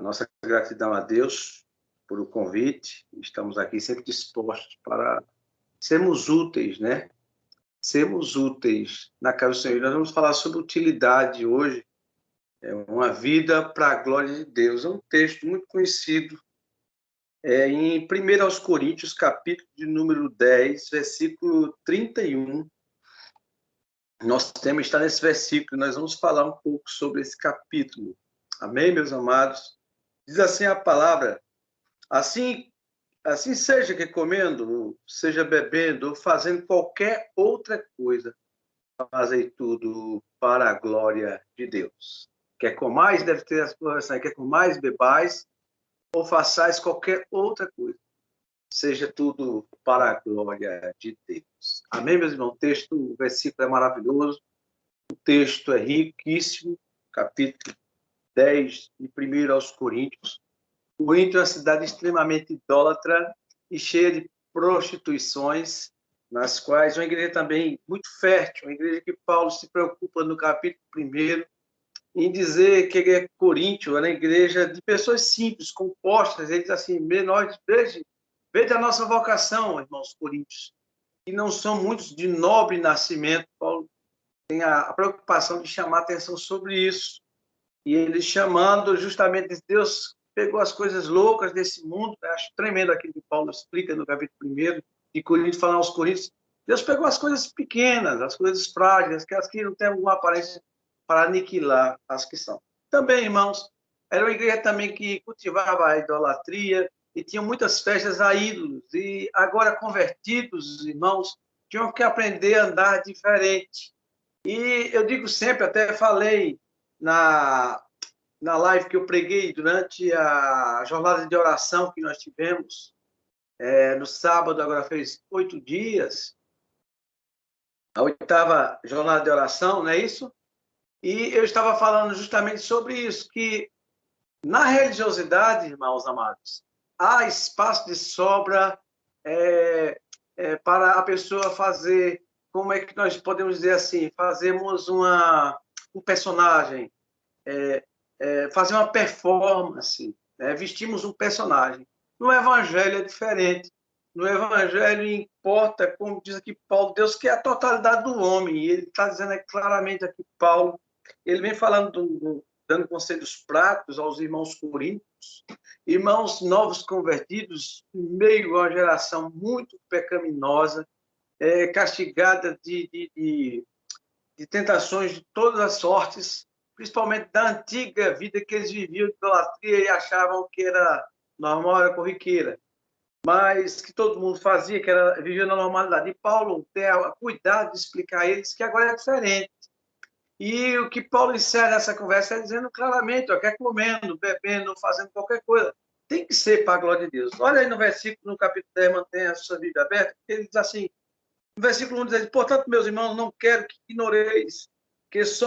nossa gratidão a Deus por o convite. Estamos aqui sempre dispostos para sermos úteis, né? Sermos úteis na casa do Senhor. Nós vamos falar sobre utilidade hoje. É uma vida para a glória de Deus. É um texto muito conhecido. Em 1 aos Coríntios, capítulo de número 10, versículo 31. Nosso tema está nesse versículo. Nós vamos falar um pouco sobre esse capítulo. Amém, meus amados? Diz assim a palavra: assim seja que comendo, seja bebendo, ou fazendo qualquer outra coisa, fazei tudo para a glória de Deus. Quer comais, deve ter as coisas aí, quer comais, bebais, ou façais qualquer outra coisa, seja tudo para a glória de Deus. Amém, meus irmãos? O versículo é maravilhoso, o texto é riquíssimo, capítulo 10, de 1 aos Coríntios. Corinto é uma cidade extremamente idólatra e cheia de prostituições, nas quais uma igreja também muito fértil, uma igreja que Paulo se preocupa no capítulo 1 em dizer que Coríntio era uma igreja de pessoas simples, compostas. Ele diz assim: nós, veja a nossa vocação, irmãos coríntios, que não são muitos de nobre nascimento. Paulo tem a preocupação de chamar a atenção sobre isso. E ele chamando justamente Deus pegou as coisas loucas desse mundo. Eu acho tremendo aquilo que Paulo explica no capítulo 1 de Coríntios, falando aos Coríntios. Deus pegou as coisas pequenas, as coisas frágeis, aquelas que não têm alguma aparência, para aniquilar as que são. Também, irmãos, era uma igreja também que cultivava a idolatria e tinha muitas festas a ídolos. E agora convertidos, irmãos, tinham que aprender a andar diferente. E eu digo sempre, até falei na live que eu preguei durante a jornada de oração que nós tivemos no sábado, agora fez 8 dias, a 8ª jornada de oração, não é isso? E eu estava falando justamente sobre isso, que na religiosidade, irmãos amados, há espaço de sobra para a pessoa fazer, como é que nós podemos dizer assim, fazemos um personagem, fazer uma performance, vestimos um personagem. No Evangelho é diferente. No Evangelho importa, como diz aqui Paulo, Deus que é a totalidade do homem. E ele está dizendo claramente aqui, Paulo, ele vem falando, dando conselhos práticos aos irmãos coríntios, irmãos novos convertidos, em meio a uma geração muito pecaminosa, castigada de tentações de todas as sortes, principalmente da antiga vida que eles viviam de idolatria e achavam que era normal, era corriqueira, mas que todo mundo fazia, que era vivia na normalidade. E Paulo tem a cuidado de explicar a eles que agora é diferente. E o que Paulo encerra nessa conversa é dizendo claramente: quer comendo, bebendo, fazendo qualquer coisa, tem que ser para a glória de Deus. Olha aí no versículo, no capítulo 10, mantenha a sua Bíblia aberta, ele diz assim, no versículo 1 diz: portanto, meus irmãos, não quero que ignoreis que os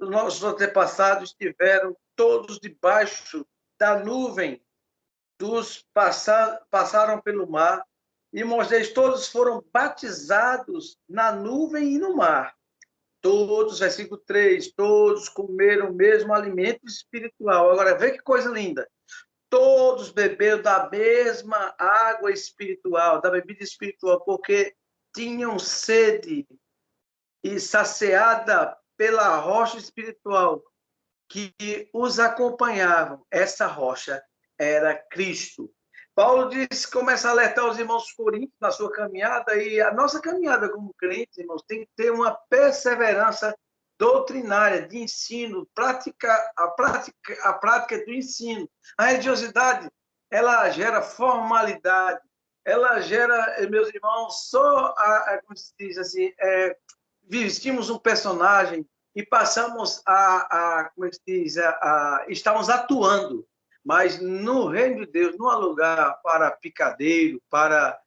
nossos antepassados estiveram todos debaixo da nuvem, passaram pelo mar, e Moisés, todos foram batizados na nuvem e no mar. Todos, versículo 3, todos comeram o mesmo alimento espiritual. Agora, vê que coisa linda. Todos beberam da mesma água espiritual, da bebida espiritual, porque tinham sede e saciada pela rocha espiritual que os acompanhavam. Essa rocha era Cristo. Paulo diz, começa a alertar os irmãos coríntios na sua caminhada, e a nossa caminhada como crentes, irmãos, tem que ter uma perseverança doutrinária, de ensino, a prática do ensino. A religiosidade, ela gera formalidade, ela gera, meus irmãos, como se diz assim, vestimos um personagem e passamos como se diz, estamos atuando. Mas no reino de Deus não há lugar para picadeiro, para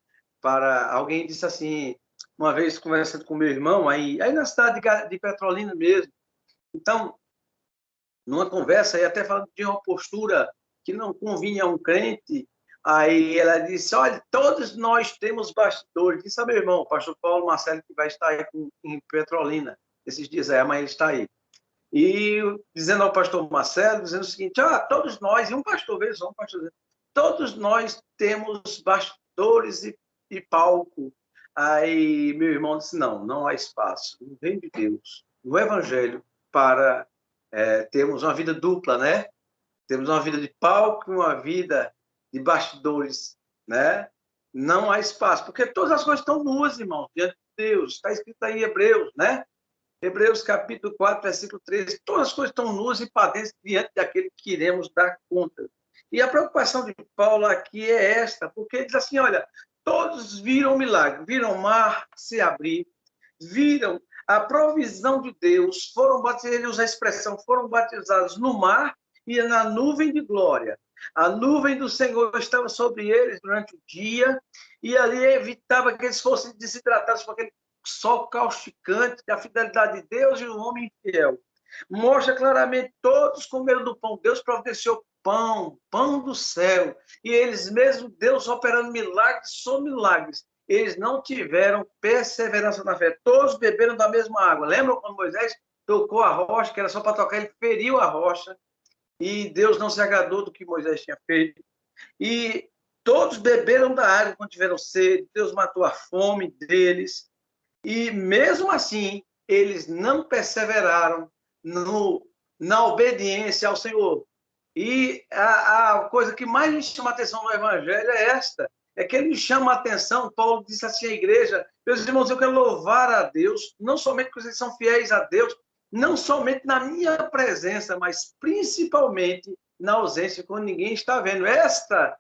alguém disse assim, uma vez conversando com meu irmão, aí na cidade de Petrolina mesmo. Então, numa conversa, e até falando de uma postura que não convinha a um crente, aí ela disse: olha, todos nós temos bastidores. Disse a meu irmão, o pastor Paulo Marcelo, que vai estar aí em Petrolina esses dias, amanhã ele está aí. e dizendo ao pastor Marcelo, dizendo o seguinte, todos nós, e um pastor veio só, um pastor dizendo, todos nós temos bastidores e palco. Aí meu irmão disse, não há espaço, no reino de Deus, no Evangelho, para termos uma vida dupla, né? Temos uma vida de palco e uma vida de bastidores, né? Não há espaço, porque todas as coisas estão nuas, irmãos, diante de Deus. Está escrito aí em Hebreus, né? Hebreus capítulo 4, versículo 13. Todas as coisas estão nuas e padecem diante daquele que iremos dar conta. E a preocupação de Paulo aqui é esta, porque ele diz assim, olha, todos viram o milagre, viram o mar se abrir, viram a provisão de Deus, foram batizados, ele usa a expressão, foram batizados no mar e na nuvem de glória. A nuvem do Senhor estava sobre eles durante o dia e ali evitava que eles fossem desidratados por aquele sol causticante da fidelidade de Deus e o homem infiel. Mostra claramente, todos comeram do pão. Deus providenciou pão do céu. E eles mesmo, Deus operando milagres sobre milagres. Eles não tiveram perseverança na fé. Todos beberam da mesma água. Lembram quando Moisés tocou a rocha, que era só para tocar, ele feriu a rocha. E Deus não se agradou do que Moisés tinha feito. E todos beberam da água quando tiveram sede. Deus matou a fome deles. E mesmo assim, eles não perseveraram na obediência ao Senhor. E a coisa que mais me chama a atenção no Evangelho é esta, é que ele chama a atenção, Paulo disse assim à igreja, meus irmãos, eu quero louvar a Deus, não somente porque vocês são fiéis a Deus, não somente na minha presença, mas principalmente na ausência, quando ninguém está vendo. Esta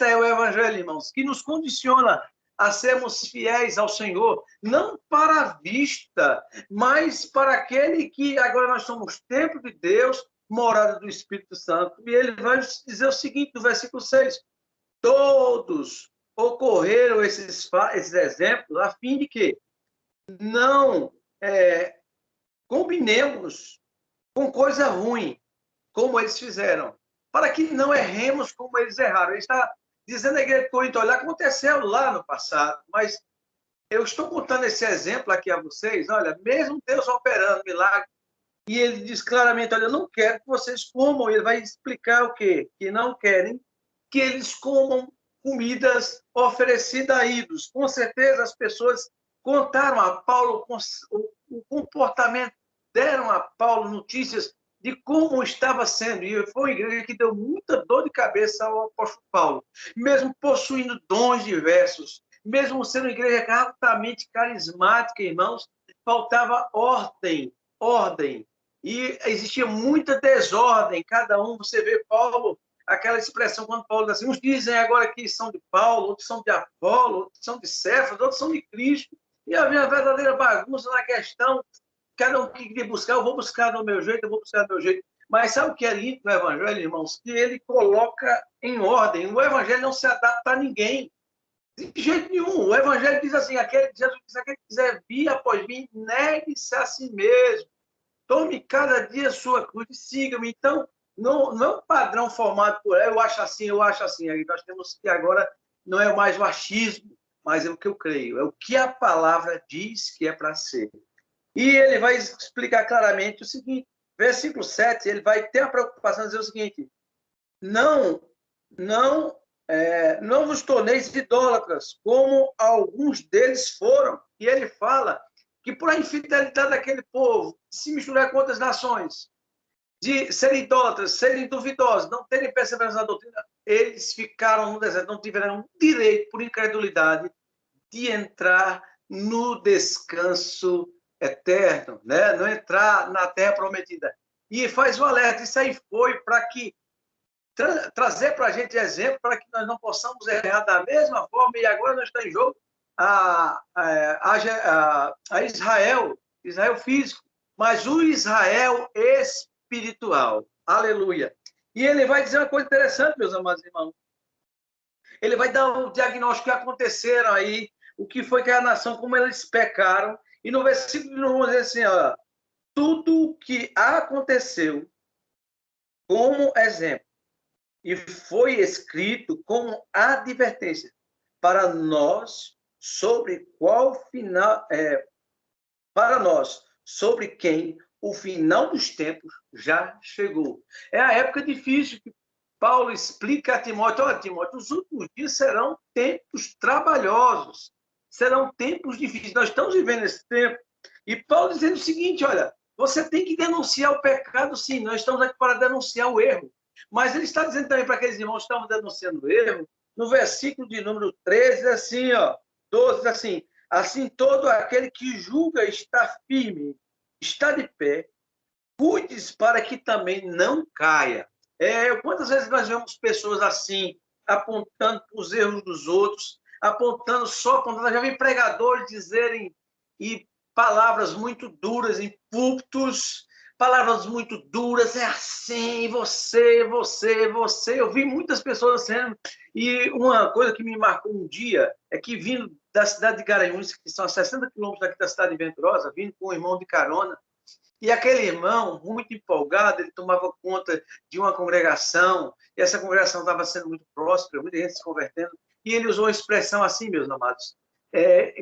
é o Evangelho, irmãos, que nos condiciona a sermos fiéis ao Senhor, não para a vista, mas para aquele que agora nós somos templo de Deus, morada do Espírito Santo. E ele vai dizer o seguinte, no versículo 6, todos ocorreram esses exemplos a fim de que não combinemos com coisa ruim, como eles fizeram, para que não erremos como eles erraram. Ele está dizendo à igreja de Corinto, olha, aconteceu lá no passado, mas eu estou contando esse exemplo aqui a vocês, olha, mesmo Deus operando milagre, e ele diz claramente, olha, eu não quero que vocês comam, ele vai explicar o quê? Que não querem que eles comam comidas oferecidas a ídolos. Com certeza as pessoas contaram a Paulo o comportamento, deram a Paulo notícias de como estava sendo, e foi uma igreja que deu muita dor de cabeça ao apóstolo Paulo, mesmo possuindo dons diversos, mesmo sendo uma igreja altamente carismática, irmãos, faltava ordem, e existia muita desordem, cada um, você vê Paulo, aquela expressão quando Paulo diz assim, uns dizem agora que são de Paulo, outros são de Apolo, outros são de Cefas, outros são de Cristo, e havia uma verdadeira bagunça na questão, cada um que queria buscar, eu vou buscar do meu jeito, eu vou buscar do meu jeito, mas sabe o que é lindo no Evangelho, irmãos? Que ele coloca em ordem, o Evangelho não se adapta a ninguém, de jeito nenhum, o Evangelho diz assim, Jesus diz, aquele que quiser vir após mim, negue-se a si mesmo, tome cada dia a sua cruz e siga-me. Então, não é um padrão formado por eu acho assim. Aí nós temos que agora, não é mais o achismo, mas é o que eu creio, é o que a palavra diz que é para ser. E ele vai explicar claramente o seguinte, versículo 7, ele vai ter a preocupação de dizer o seguinte, não vos torneis idólatras, como alguns deles foram. E ele fala que por a infidelidade daquele povo, se misturar com outras nações, de serem idólatras, serem duvidosos, não terem perseverança na doutrina, eles ficaram no deserto, não tiveram direito, por incredulidade, de entrar no descanso eterno, né? Não entrar na terra prometida. E faz um alerta, isso aí foi para que trazer para a gente exemplo, para que nós não possamos errar da mesma forma, e agora nós está em jogo a Israel físico, mas o Israel espiritual. Aleluia. E ele vai dizer uma coisa interessante, meus amados irmãos. Ele vai dar o diagnóstico que aconteceram aí, o que foi que a nação, como eles pecaram. E no versículo vamos dizer assim, ó, tudo o que aconteceu como exemplo e foi escrito como advertência para nós sobre qual final para nós sobre quem o final dos tempos já chegou. É a época difícil que Paulo explica a Timóteo: olha, Timóteo, os últimos dias serão tempos trabalhosos, serão tempos difíceis. Nós estamos vivendo esse tempo. E Paulo dizendo o seguinte: olha, você tem que denunciar o pecado, sim, nós estamos aqui para denunciar o erro. Mas ele está dizendo também para aqueles irmãos que estavam denunciando o erro, no versículo de número 13, assim, ó, 12, assim: assim todo aquele que julga estar firme, está de pé, cuide-se para que também não caia. Quantas vezes nós vemos pessoas assim, apontando os erros dos outros, apontando. Já vi pregadores dizerem e palavras muito duras em púlpitos, palavras muito duras, é assim, você. Eu vi muitas pessoas sendo. E uma coisa que me marcou um dia é que vindo da cidade de Garanhuns, que são a 60 quilômetros daqui da cidade de Venturosa, vindo com um irmão de carona, e aquele irmão, muito empolgado, ele tomava conta de uma congregação, e essa congregação estava sendo muito próspera, muita gente se convertendo, e ele usou uma expressão assim, meus amados: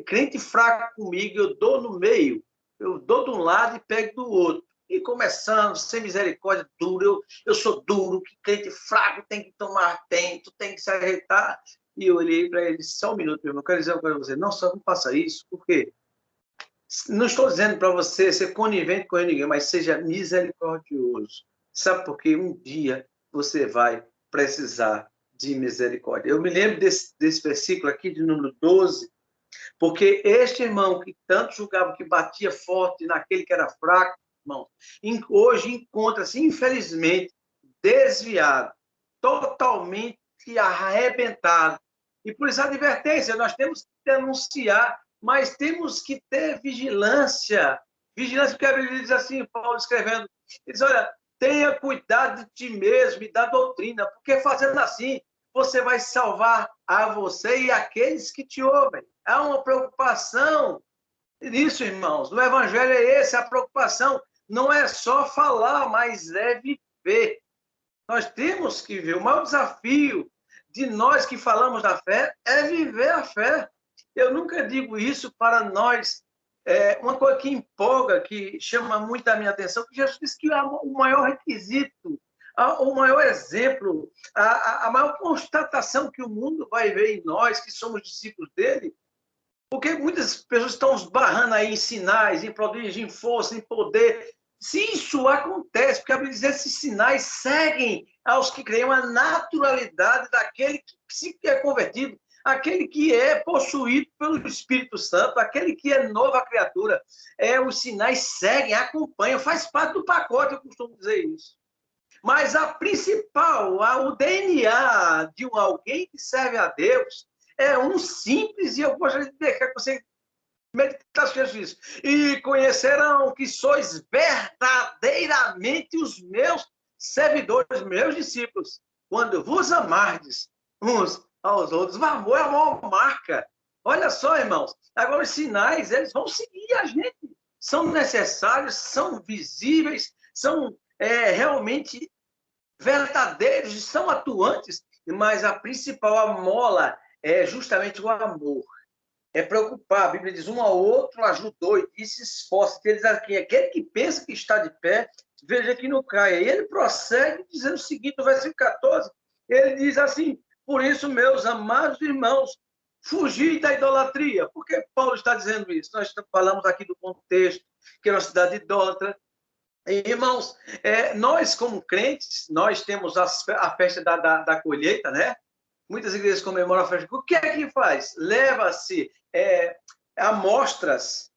crente fraco comigo, eu dou no meio, eu dou de um lado e pego do outro. E começando, sem misericórdia, duro, eu sou duro, que crente fraco tem que tomar atento, tem que se ajeitar. E eu olhei para ele: só um minuto, meu irmão, eu quero dizer uma coisa para você, não só não faça isso, por quê? Não estou dizendo para você ser conivente com ninguém, mas seja misericordioso. Sabe por quê? Um dia você vai precisar de misericórdia. Eu me lembro desse versículo aqui, de número 12, porque este irmão que tanto julgava que batia forte naquele que era fraco, irmão, hoje encontra-se, infelizmente, desviado, totalmente arrebentado. E por isso a advertência: nós temos que denunciar, mas temos que ter vigilância. Vigilância, porque a Bíblia diz assim, Paulo escrevendo, ele diz: olha, tenha cuidado de ti mesmo e da doutrina, porque fazendo assim, você vai salvar a você e aqueles que te ouvem. Há uma preocupação nisso, irmãos. No Evangelho é esse, a preocupação não é só falar, mas é viver. Nós temos que ver. O maior desafio de nós que falamos da fé é viver a fé. Eu nunca digo isso para nós. Uma coisa que empolga, que chama muito a minha atenção, que Jesus disse que o maior requisito, o maior exemplo, a maior constatação que o mundo vai ver em nós, que somos discípulos dele, porque muitas pessoas estão esbarrando aí em sinais, em prodígios, em força, em poder. Se isso acontece, porque a Bíblia diz: esses sinais seguem aos que creem a naturalidade daquele que se é convertido, aquele que é possuído pelo Espírito Santo, aquele que é nova criatura. Os sinais seguem, acompanham, faz parte do pacote, eu costumo dizer isso. Mas a principal, o DNA de alguém que serve a Deus é um simples, e eu gostaria de deixar que você meditasse isso. E conhecerão que sois verdadeiramente os meus servidores, meus discípulos, quando vos amardes uns aos outros. O amor é a maior marca. Olha só, irmãos, agora os sinais, eles vão seguir a gente. São necessários, são visíveis, são realmente verdadeiros, são atuantes, mas a principal, a mola, é justamente o amor. É preocupar. A Bíblia diz: um ao outro ajudou e se esforça. Ele diz aqui: aquele que pensa que está de pé, veja que não caia. E ele prossegue dizendo o seguinte, no versículo 14, ele diz assim: por isso, meus amados irmãos, fugir da idolatria. Por que Paulo está dizendo isso? Nós falamos aqui do contexto, que é uma cidade idólatra. Irmãos, nós como crentes, nós temos a festa da colheita, né? Muitas igrejas comemoram a festa. O que é que faz? Leva-se amostras,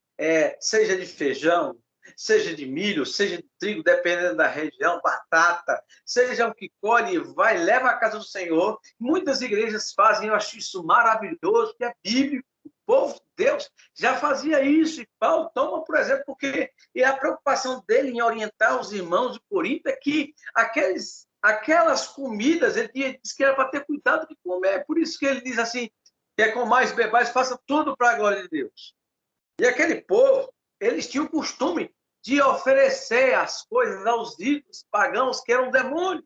seja de feijão, seja de milho, seja de trigo, dependendo da região, batata, seja o que colhe, vai, leva à casa do Senhor. Muitas igrejas fazem, eu acho isso maravilhoso, que é bíblico. O povo de Deus já fazia isso. E Paulo toma, por exemplo, porque a preocupação dele em orientar os irmãos de Corinto é que aquelas comidas, ele disse que era para ter cuidado de comer. Por isso que ele diz assim: quer comais, bebais, faça tudo para a glória de Deus. E aquele povo, eles tinham o costume de oferecer as coisas aos ídolos pagãos, que eram demônios.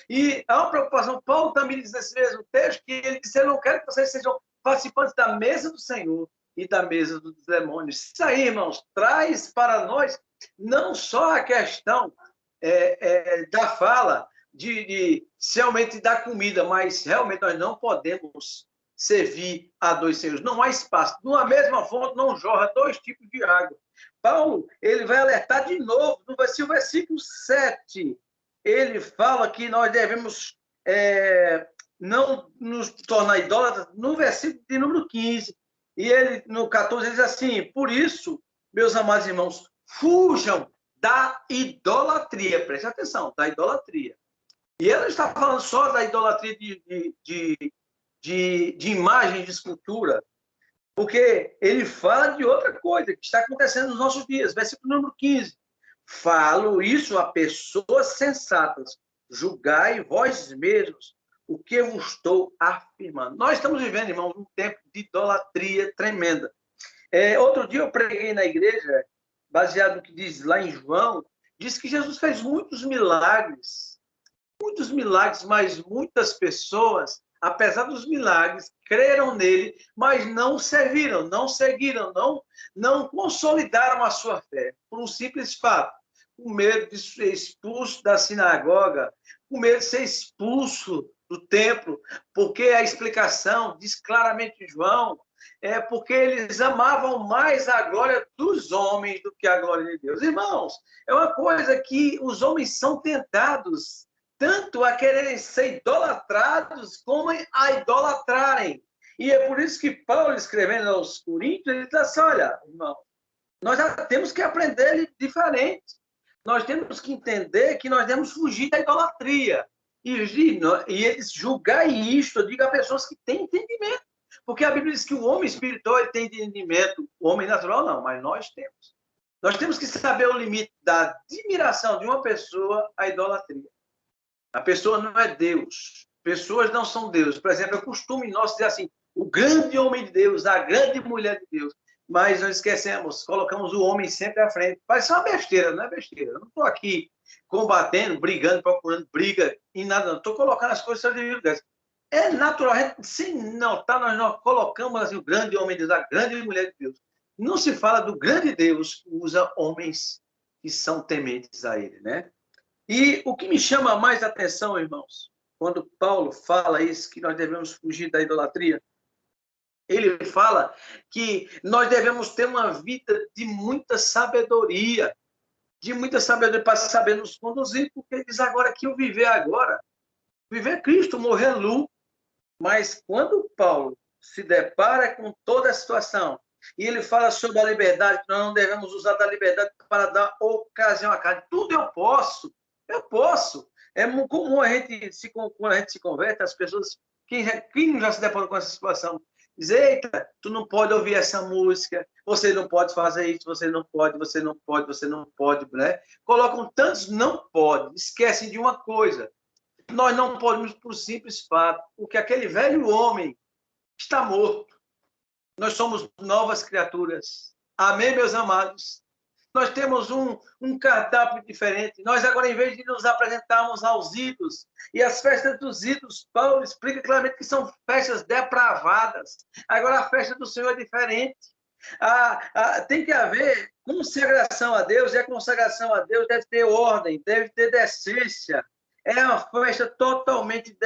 E há uma preocupação. Paulo também diz nesse mesmo texto que ele disse: eu não quero que vocês sejam participantes da mesa do Senhor e da mesa dos demônios. Isso aí, irmãos, traz para nós não só a questão da fala, de realmente dar comida, mas realmente nós não podemos servir a dois senhores. Não há espaço. Numa mesma fonte não jorra dois tipos de água. Paulo, ele vai alertar de novo, no versículo 7, ele fala que nós devemos não nos tornar idólatras, no versículo de número 15. E ele, no 14, ele diz assim: por isso, meus amados irmãos, fujam da idolatria. Preste atenção, da idolatria. E ele não está falando só da idolatria de imagem, de escultura, porque ele fala de outra coisa que está acontecendo nos nossos dias. Versículo número 15. Falo isso a pessoas sensatas. Julgai vós mesmos o que eu estou afirmando. Nós estamos vivendo, irmãos, um tempo de idolatria tremenda. Outro dia eu preguei na igreja, baseado no que diz lá em João, diz que Jesus fez muitos milagres, mas muitas pessoas, apesar dos milagres, creram nele, mas não serviram, não seguiram, não consolidaram a sua fé, por um simples fato: com medo de ser expulso da sinagoga, com medo de ser expulso do templo, porque a explicação diz claramente João, porque eles amavam mais a glória dos homens do que a glória de Deus. Irmãos, é uma coisa que os homens são tentados tanto a quererem ser idolatrados como a idolatrarem. E é por isso que Paulo, escrevendo aos Coríntios, ele diz assim: olha, irmão, nós já temos que aprender diferente. Nós temos que entender que nós devemos fugir da idolatria. E eles julgar isto, eu digo a pessoas que têm entendimento. Porque a Bíblia diz que o homem espiritual ele tem entendimento, o homem natural não, mas nós temos. Nós temos que saber o limite da admiração de uma pessoa à idolatria. A pessoa não é Deus. Pessoas não são Deus. Por exemplo, é costume nosso dizer assim: o grande homem de Deus, a grande mulher de Deus. Mas nós esquecemos, colocamos o homem sempre à frente. Parece uma besteira, não é besteira. Eu não estou aqui combatendo, brigando, procurando briga em nada, não. Estou colocando as coisas sobre Deus. É natural, sem notar, nós colocamos assim, o grande homem de Deus, a grande mulher de Deus. Não se fala do grande Deus que usa homens que são tementes a ele, né? E o que me chama mais atenção, irmãos, quando Paulo fala isso, que nós devemos fugir da idolatria, ele fala que nós devemos ter uma vida de muita sabedoria para saber nos conduzir, porque ele diz agora que o viver agora, viver Cristo, morrer lucro. Mas quando Paulo se depara com toda a situação, e ele fala sobre a liberdade, que nós não devemos usar da liberdade para dar ocasião à carne. Tudo eu posso. É muito comum quando a gente se converte, as pessoas, quem já se deparou com essa situação, diz: eita, tu não pode ouvir essa música, você não pode fazer isso, você não pode, né? Colocam tantos não pode, esquecem de uma coisa: nós não podemos, por simples fato, porque aquele velho homem está morto. Nós somos novas criaturas. Amém, meus amados? Nós temos um cardápio diferente. Nós agora, em vez de nos apresentarmos aos ídolos, e as festas dos ídolos, Paulo explica claramente que são festas depravadas. Agora, a festa do Senhor é diferente. Tem que haver consagração a Deus, e a consagração a Deus deve ter ordem, deve ter decência. É uma festa totalmente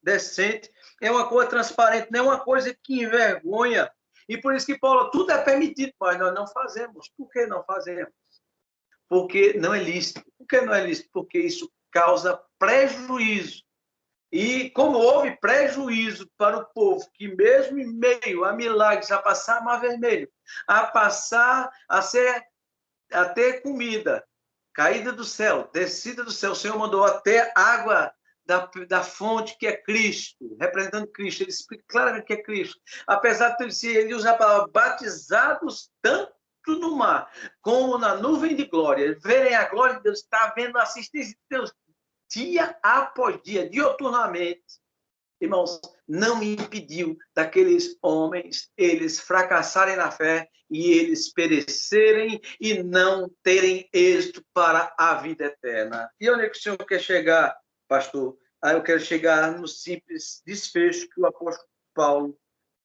decente, é uma coisa transparente, não é uma coisa que envergonha. E por isso que Paulo, tudo é permitido, mas nós não fazemos. Por que não fazemos? Porque não é lícito. Por que não é lícito? Porque isso causa prejuízo. E como houve prejuízo para o povo, que mesmo em meio a milagres, a passar mar vermelho, a passar a ter comida, caída do céu, descida do céu, o Senhor mandou até água da fonte que é Cristo, representando Cristo. Ele explica claramente que é Cristo. Apesar de ele usar a palavra batizados tanto no mar como na nuvem de glória, verem a glória de Deus, está vendo a assistência de Deus dia após dia, dioturnamente. Irmãos, não impediu daqueles homens eles fracassarem na fé e eles perecerem e não terem êxito para a vida eterna. E onde é que o Senhor quer chegar, pastor? Eu quero chegar no simples desfecho que o apóstolo Paulo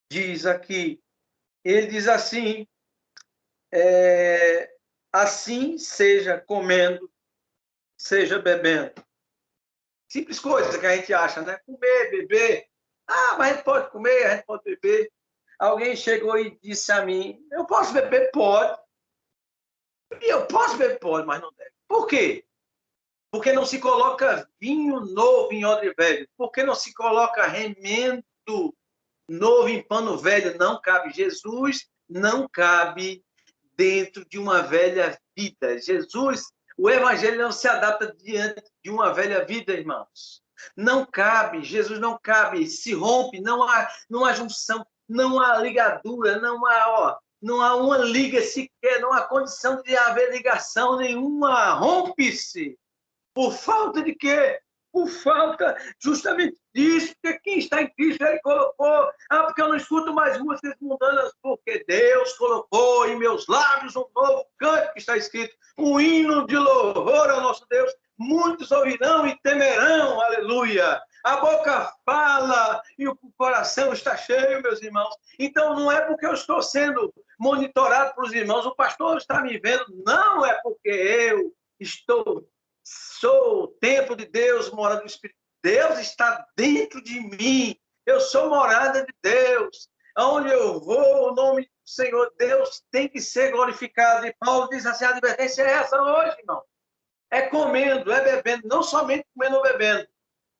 diz aqui. Ele diz assim, assim seja comendo, seja bebendo. Simples coisa que a gente acha, né? Comer, beber. Ah, mas a gente pode comer, a gente pode beber. Alguém chegou e disse a mim, eu posso beber? Pode. E eu posso beber? Pode, mas não deve. Por quê? Porque não se coloca vinho novo em odre velho. Porque não se coloca remendo novo em pano velho. Não cabe. Jesus não cabe dentro de uma velha vida. Jesus, o evangelho não se adapta diante de uma velha vida, irmãos. Não cabe, Jesus não cabe, se rompe, não há junção, não há ligadura, não há uma liga sequer, não há condição de haver ligação nenhuma, rompe-se. Por falta de quê? Por falta justamente disso, porque quem está em Cristo, ele colocou. Ah, porque eu não escuto mais músicas mundanas, porque Deus colocou em meus lábios um novo canto que está escrito, um hino de louvor ao nosso Deus. Muitos ouvirão e temerão, aleluia. A boca fala e o coração está cheio, meus irmãos. Então, não é porque eu estou sendo monitorado pelos irmãos, o pastor está me vendo, não é porque eu sou o templo de Deus, morada do Espírito. Deus está dentro de mim. Eu sou morada de Deus. Aonde eu vou, o nome do Senhor Deus tem que ser glorificado. E Paulo diz assim, a advertência é essa hoje, irmão. É comendo, é bebendo, não somente comendo ou bebendo.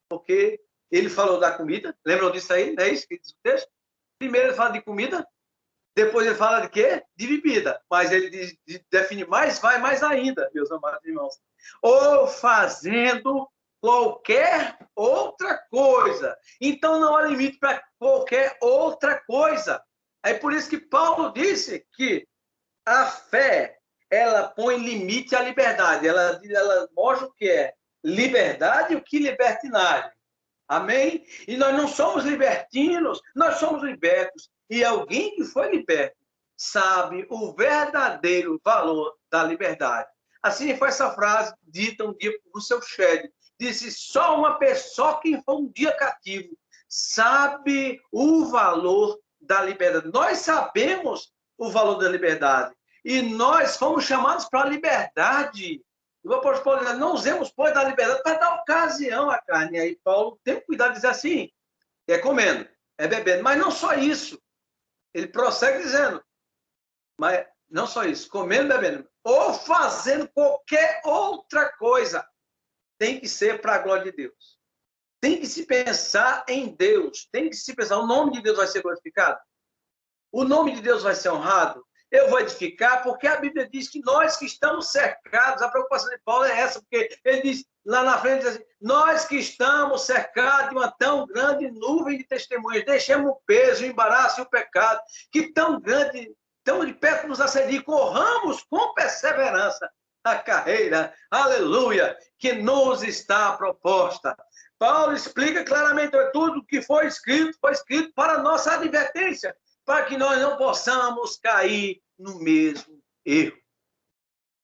Porque ele falou da comida, lembram disso aí? Não é isso que diz o texto? Primeiro ele fala de comida, depois ele fala de quê? De bebida. Mas ele define mais, vai mais ainda, meus amados irmãos. Ou fazendo qualquer outra coisa. Então não há limite para qualquer outra coisa. É por isso que Paulo disse que a fé, ela põe limite à liberdade. Ela mostra o que é liberdade e o que libertinagem. Amém? E nós não somos libertinos, nós somos libertos. E alguém que foi liberto sabe o verdadeiro valor da liberdade. Assim foi essa frase dita um dia por seu Shedd. Disse, só uma pessoa que foi um dia cativo sabe o valor da liberdade. Nós sabemos o valor da liberdade. E nós fomos chamados para a liberdade. O apóstolo Paulo diz, não usemos, pois, da liberdade para dar ocasião à carne. E aí Paulo tem cuidado de dizer assim, é comendo, é bebendo. Mas não só isso. Ele prossegue dizendo, mas não só isso, comendo, bebendo, ou fazendo qualquer outra coisa, tem que ser para a glória de Deus. Tem que se pensar em Deus, tem que se pensar, o nome de Deus vai ser glorificado? O nome de Deus vai ser honrado? Eu vou edificar, porque a Bíblia diz que nós que estamos cercados, a preocupação de Paulo é essa, porque ele diz lá na frente, diz assim, nós que estamos cercados de uma tão grande nuvem de testemunhas, deixemos o peso, o embaraço e o pecado, que tão grande, tão de perto nos assedia, corramos com perseverança a carreira, aleluia, que nos está proposta. Paulo explica claramente tudo que foi escrito para a nossa advertência, para que nós não possamos cair no mesmo erro.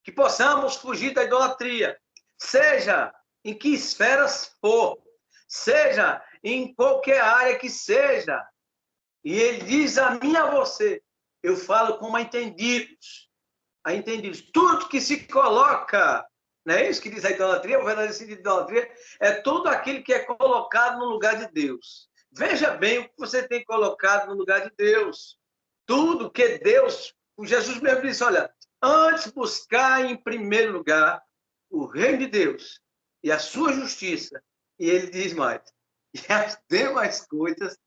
Que possamos fugir da idolatria, seja em que esferas for, seja em qualquer área que seja. E ele diz a mim e a você, eu falo como a entendidos. A entendidos. Tudo que se coloca, não é isso que diz a idolatria? O verdadeiro sentido de idolatria é tudo aquilo que é colocado no lugar de Deus. Veja bem o que você tem colocado no lugar de Deus. Tudo que Deus, o Jesus mesmo disse, olha, antes buscar em primeiro lugar o reino de Deus e a sua justiça. E ele diz mais, e as demais coisas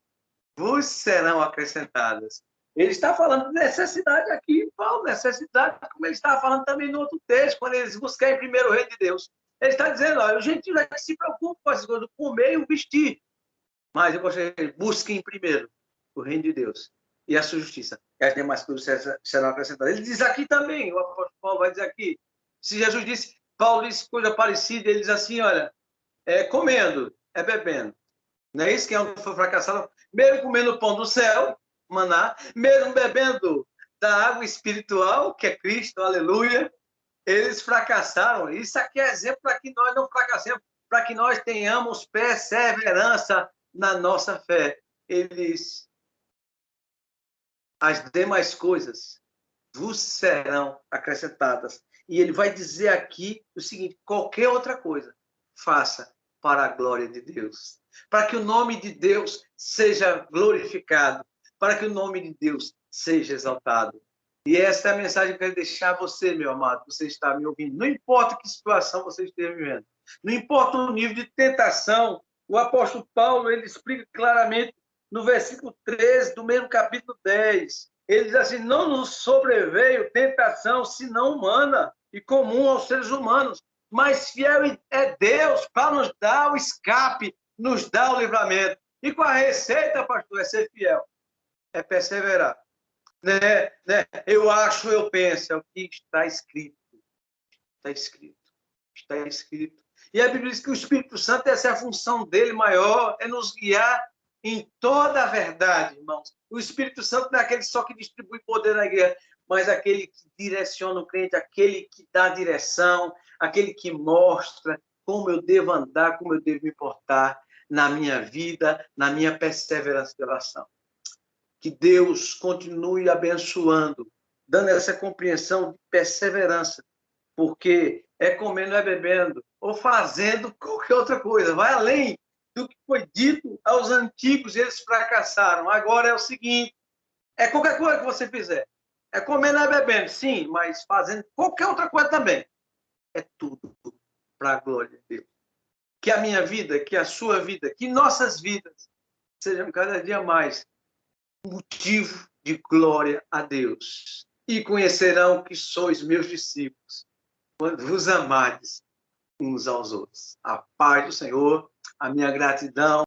vos serão acrescentadas. Ele está falando de necessidade aqui, Paulo, necessidade, como ele estava falando também no outro texto, quando eles buscarem primeiro o reino de Deus. Ele está dizendo, olha, o gentil é que se preocupa com as coisas, o comer e o vestir. Mas eu gostaria de busquem primeiro o reino de Deus e a sua justiça. E as demais coisas serão acrescentadas. Ele diz aqui também, o apóstolo Paulo vai dizer aqui, se Jesus disse, Paulo disse coisa parecida, ele diz assim, olha, comendo, bebendo. Não é isso que é um foi fracassado? Mesmo comendo o pão do céu, maná, mesmo bebendo da água espiritual, que é Cristo, aleluia, eles fracassaram. Isso aqui é exemplo para que nós não fracassemos, para que nós tenhamos perseverança na nossa fé. Eles, as demais coisas vos serão acrescentadas. E ele vai dizer aqui o seguinte: qualquer outra coisa, faça para a glória de Deus. Para que o nome de Deus seja glorificado. Para que o nome de Deus seja exaltado. E essa é a mensagem que eu quero deixar a você, meu amado. Você está me ouvindo. Não importa que situação você esteja vivendo. Não importa o nível de tentação. O apóstolo Paulo, ele explica claramente no versículo 13 do mesmo capítulo 10. Ele diz assim: não nos sobreveio tentação senão humana e comum aos seres humanos, mas fiel é Deus para nos dar o escape, nos dar o livramento. E com a receita, pastor, é ser fiel, é perseverar. Eu acho, eu penso, é o que está escrito. Está escrito. Está escrito. E a Bíblia diz que o Espírito Santo, essa é a função dele maior, é nos guiar em toda a verdade, irmãos. O Espírito Santo não é aquele só que distribui poder na igreja, mas aquele que direciona o crente, aquele que dá direção, aquele que mostra como eu devo andar, como eu devo me portar na minha vida, na minha perseverança de oração. Que Deus continue abençoando, dando essa compreensão de perseverança, porque é comendo, é bebendo, ou fazendo qualquer outra coisa. Vai além do que foi dito aos antigos, eles fracassaram. Agora é o seguinte: é qualquer coisa que você fizer. É comendo, é bebendo, sim, mas fazendo qualquer outra coisa também. É tudo para a glória de Deus. Que a minha vida, que a sua vida, que nossas vidas sejam cada dia mais motivo de glória a Deus. E conhecerão que sois meus discípulos, quando vos amardes uns aos outros. A paz do Senhor, a minha gratidão.